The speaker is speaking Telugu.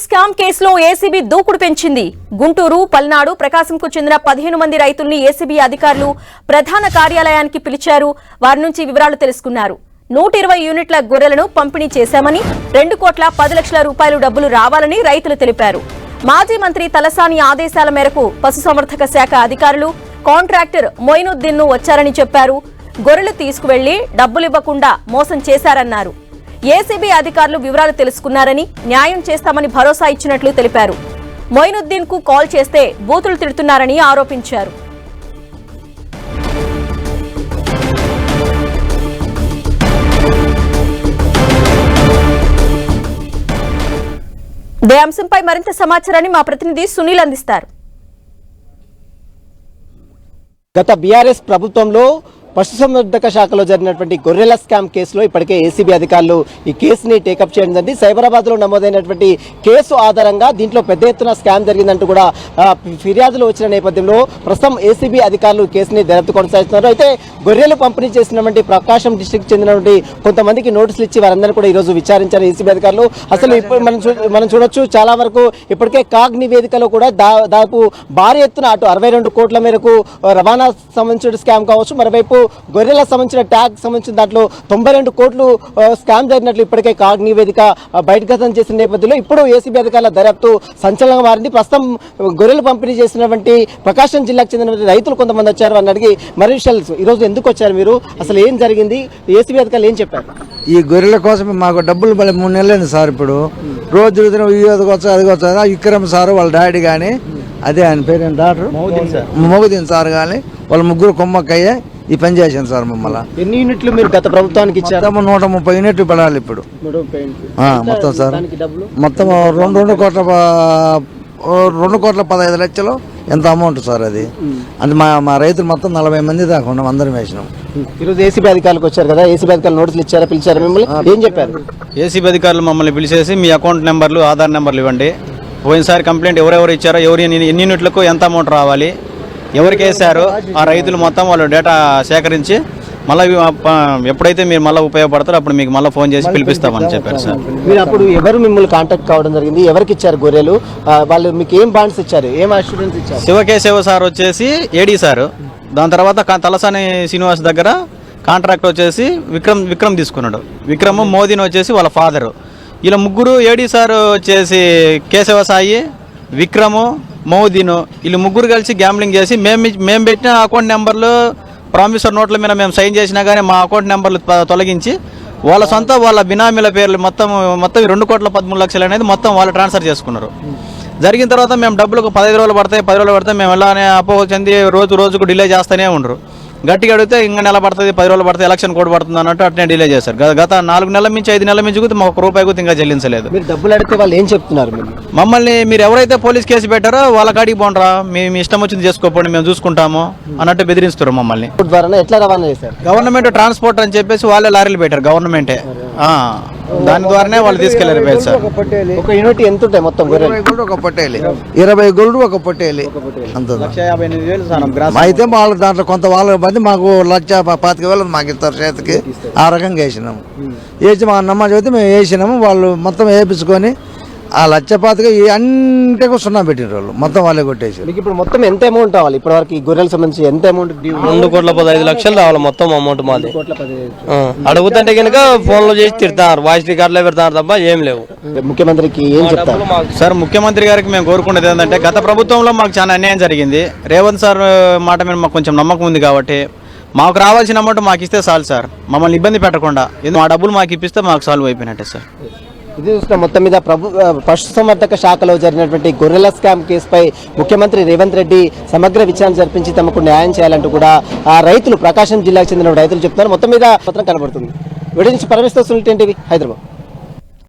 స్కామ్ కేసులో ఏసీబీ దూకుడు పెంచింది. గుంటూరు, పల్నాడు, ప్రకాశంకు చెందిన 15 మంది రైతుల్ని ఏసీబీ అధికారులు ప్రధాన కార్యాలయానికి పిలిచారు. వారి నుంచి వివరాలు తెలుసుకున్నారు. 120 యూనిట్ల గొర్రెలను పంపిణీ చేశామని, 2,10,00,000 రూపాయలు డబ్బులు రావాలని రైతులు తెలిపారు. మాజీ మంత్రి తలసాని ఆదేశాల మేరకు పశుసంవర్ధక శాఖ అధికారులు కాంట్రాక్టర్ మొయినుద్దీన్ ను వచ్చారని చెప్పారు. గొర్రెలు తీసుకువెళ్లి డబ్బులివ్వకుండా మోసం చేశారన్నారు. ఏసీబీ అధికారులు వివరాలు తెలుసుకున్నారని, న్యాయం చేస్తామని భరోసా ఇచ్చినట్లు తెలిపారు. మొయినుద్దీన్ కు కాల్ చేస్తే బూతులు తిడుతున్నారని ఆరోపించారు. ఇదే అంశంపై మరింత సమాచారాన్ని మా ప్రతినిధి సునీల్ అందిస్తారు. గత బీఆర్ఎస్ ప్రభుత్వంలో పశుసంవర్ధక శాఖలో జరిగినటువంటి గొర్రెల స్కామ్ కేసులో ఇప్పటికే ఏసీబీ అధికారులు ఈ కేసుని టేకప్ చేయడం జరిగింది. సైబరాబాద్ లో నమోదైనటువంటి కేసు ఆధారంగా దీంట్లో పెద్ద ఎత్తున స్కామ్ జరిగిందంటూ కూడా ఫిర్యాదులు వచ్చిన నేపథ్యంలో ప్రస్తుతం ఏసీబీ అధికారులు కేసుని దర్యాప్తు కొనసాగిస్తున్నారు. అయితే గొర్రెలు పంపిణీ చేసినటువంటి ప్రకాశం డిస్ట్రిక్ట్ చెందినటువంటి కొంతమందికి నోటీసులు ఇచ్చి వారందరూ కూడా ఈ రోజు విచారించారు ఏసీబీ అధికారులు. అసలు ఇప్పుడు మనం చూడొచ్చు, చాలా వరకు ఇప్పటికే కాగ్ నివేదికలో కూడా దాదాపు భారీ ఎత్తున అటు 62 కోట్ల మేరకు రవాణా సంబంధించిన స్కామ్ కావచ్చు, మరోవైపు గొర్రెల సంబంధించిన ట్యాగ్ సంబంధించిన దాంట్లో 92 కోట్లు స్కామ్ జరిగినట్లు ఇప్పటికే కాగ్ నివేదిక బయటగతం చేసిన నేపథ్యంలో ఇప్పుడు ఏసీబీ అధికారుల దర్యాప్తు సంచలనంగా మారింది. ప్రస్తుతం గొర్రెలు పంపిణీ చేసినటువంటి ప్రకాశం జిల్లాకు చెందిన రైతులు కొంతమంది వచ్చారు. వారిని అడిగి మరి విషయాలు ఈరోజు ఎందుకు వచ్చారు, మీరు అసలు ఏం జరిగింది, ఏసీబీ అధికారులు ఏం చెప్పారు? ఈ గొర్రెల కోసం మాకు డబ్బులు 3 నెలలైంది సార్. ఇప్పుడు రోజు తిరుగుతున్న అదికొచ్చా అదికొచ్చా విక్రమ్ సార్ వాళ్ళ డాడీ కానీ, అదే ఆయన పేరు డాక్టర్ మొగుదీన్ సార్ కానీ వాళ్ళ ముగ్గురు కొమ్మక్కయ్యే ఈ పని చేశాను సార్. మమ్మల్ని ఎన్ని యూనిట్లు మీరు గత ప్రభుత్వానికి ఇచ్చారు? 130 యూనిట్లు పడాలి ఇప్పుడు మొత్తం సార్. మొత్తం 2,15,00,000 ఎంత అమౌంట్ సార్ అది. అంటే మా రైతులు మొత్తం 40 మంది దాకా ఉన్నాం, అందరం వేసినాం. ఈరోజు ఏసీబీ అధికారులకు వచ్చారు కదా, ఏసీబీ అధికారులు నోటీసులు ఇచ్చారా, పిలిచారా మిమ్మల్ని, ఏం చెప్పారు? ఏసీబీ అధికారులు మమ్మల్ని పిలిచేసి మీ అకౌంట్ నెంబర్లు, ఆధార్ నెంబర్లు ఇవ్వండి, పోయినసారి కంప్లైంట్ ఎవరెవరు ఇచ్చారో, ఎన్ని యూనిట్లకు ఎంత అమౌంట్ రావాలి, ఎవరికి వేశారో ఆ రైతులు మొత్తం వాళ్ళు డేటా సేకరించి మళ్ళీ ఎప్పుడైతే మీరు మళ్ళీ ఉపయోగపడతారో అప్పుడు మీకు మళ్ళీ ఫోన్ చేసి పిలిపిస్తామని చెప్పారు సార్. మీరు అప్పుడు ఎవరు మిమ్మల్ని కాంటాక్ట్ కావడం జరిగింది, ఎవరికి ఇచ్చారు గొర్రెలు, వాళ్ళు మీకు ఏం బాండ్స్ ఇచ్చారు, ఏం అష్యూరెన్స్ ఇచ్చారు? శివకేశవ సార్ వచ్చేసి ఏడీ సారు, దాని తర్వాత తలసాని శ్రీనివాస్ దగ్గర కాంట్రాక్ట్ వచ్చేసి విక్రమ్ తీసుకున్నాడు. విక్రమ్ మోదీని వచ్చేసి వాళ్ళ ఫాదరు. ఇలా ముగ్గురు, ఏడీ సార్ వచ్చేసి కేశవ సాయి, విక్రము, మోదీను, వీళ్ళు ముగ్గురు కలిసి గ్యాంబ్లింగ్ చేసి మేము పెట్టిన అకౌంట్ నెంబర్లు ప్రామిసర్ నోట్ల మీద మేము సైన్ చేసినా కానీ మా అకౌంట్ నెంబర్లు తొలగించి వాళ్ళ బినామీల పేర్లు మొత్తం 2,13,00,000 అనేది మొత్తం వాళ్ళు ట్రాన్స్ఫర్ చేసుకున్నారు. జరిగిన తర్వాత మేము డబ్బులకు 15 రోజులు పడతాయి, 10 రోజులు పడతాయి, మేము ఎలానే అపోహ చెంది రోజుకు డిలే చేస్తూనే ఉండరు. గట్టిగా అడిగితే ఇంకా నెల పడుతుంది, 10 రోజులు పడుతుంది, ఎలక్షన్ కోడ్ పడుతుంది అన్నట్టు అట్నే డిలే చేశారు. గత 4 నెలల నుంచి 5 నెలల నుంచి మాకు ₹1 కూడా ఇంకా చెల్లించలేదు. మీరు డబ్బులు అడిగితే వాళ్ళు ఏం చెప్తున్నారు? మమ్మల్ని మీరు ఎవరైతే పోలీస్ కేసు పెట్టారో వాళ్ళ కాడికి పోండ్రా, మీ ఇష్టం వచ్చింది చేసుకోపోండి, మేము చూసుకుంటాము అన్నట్టు బెదిరిస్తారు మమ్మల్ని. ఎట్లా రవాణా చేశారు? గవర్నమెంట్ ట్రాన్స్పోర్ట్ అని చెప్పేసి వాళ్ళే లారీలు పెట్టారు, గవర్నమెంటే. దాని ద్వారానే వాళ్ళు తీసుకెళ్లారు సార్. ఒక యూనిట్ ఎంత ఉంటాయి మొత్తం? 20 గొర్రెలు ఒక పొట్టేలి, 20 గొర్రెలు ఒక పొట్టేలి, అంత 1,58,000 అయితే వాళ్ళు దాంట్లో కొంత వాళ్ళ మంది మాకు 1,25,000 మాకు ఇస్తారు చేతికి. ఆ రకంగా వేసినాము. వేసి మా నమ్మ చదివితే మేము వేసినాము. వాళ్ళు మొత్తం వేయించుకొని ఆ 1,25,000 అన్నిటికీ 0 పెట్టిన వాళ్ళు మొత్తం వాళ్ళే కొట్టేసి. మీకు ఇప్పుడు మొత్తం ఎంత అమౌంట్ రావాలి? ఇప్పటి వరకు ఈ గొర్రెలకు సంబంధించి ఎంత అమౌంట్? 2,15,00,000 రావాలి మొత్తం అమౌంట్ మాది. అడుగుతుంటే కనుక ఫోన్లో చేసి తిడతారు, వాయిస్ రికార్డులో పెడతారు తప్ప ఏం లేవు. ముఖ్యమంత్రికి ఏం చెప్తారు సార్? ముఖ్యమంత్రి గారికి మేము కోరుకునేది ఏంటంటే, గత ప్రభుత్వంలో మాకు చాలా అన్యాయం జరిగింది. రేవంత్ సార్ మాట మీద మాకు కొంచెం నమ్మకం ఉంది కాబట్టి మాకు రావాల్సిన అమౌంట్ మాకు ఇస్తే చాలు సార్, మమ్మల్ని ఇబ్బంది పెట్టకుండా. మా డబ్బులు మాకు ఇప్పిస్తే మాకు సాల్వ్ అయిపోయినట్టే సార్. ఇది చూసిన మొత్తం మీద పశుసంవర్ధక శాఖలో జరిగినటువంటి గొర్రెల స్కామ్ కేసుపై ముఖ్యమంత్రి రేవంత్ రెడ్డి సమగ్ర విచారణ జరిపించి తమకు న్యాయం చేయాలంటూ కూడా ఆ రైతులు, ప్రకాశం జిల్లాకు చెందిన రైతులు చెప్తున్నారు. మొత్తం మీద పత్రం కనబడుతుంది. వీడియో నుంచి పరమేశ్వర్, సునీల్ టీవీ, హైదరాబాద్.